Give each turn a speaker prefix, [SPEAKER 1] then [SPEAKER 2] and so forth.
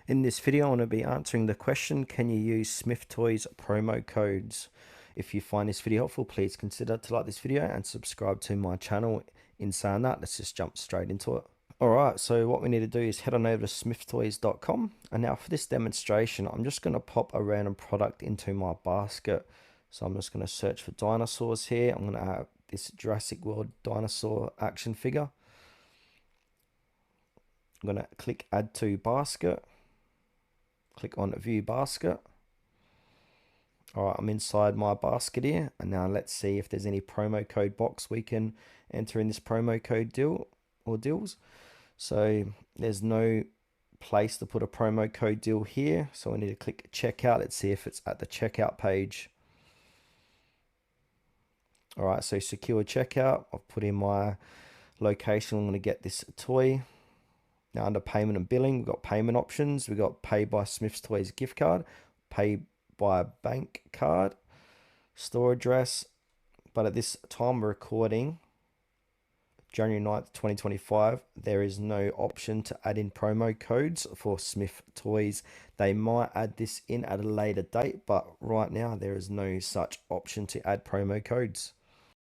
[SPEAKER 1] In this video, I want to be answering the question, can you use Smith Toys promo codes? If you find this video helpful, please consider to like this video and subscribe to my channel. In saying that, let's just jump straight into it. Alright, so what we need to do is head on over to smithtoys.com, and now for this demonstration, I'm just going to pop a random product into my basket. So I'm just going to search for dinosaurs here. I'm going to have this Jurassic World dinosaur action figure. I'm going to click add to basket. Click on view basket. Alright, I'm inside my basket here, and now let's see if there's any promo code box we can enter in this promo code deal or deals. So there's no place to put a promo code deal here, so I need to click checkout. Let's see if it's at the checkout page. Alright, so secure checkout. I've put in my location. I'm going to get this toy. Now under payment and billing, we've got payment options. We've got pay by Smyths Toys gift card, pay by bank card, store address. But at this time we're recording, January 9th, 2025, there is no option to add in promo codes for Smyths Toys. They might add this in at a later date, but right now there is no such option to add promo codes.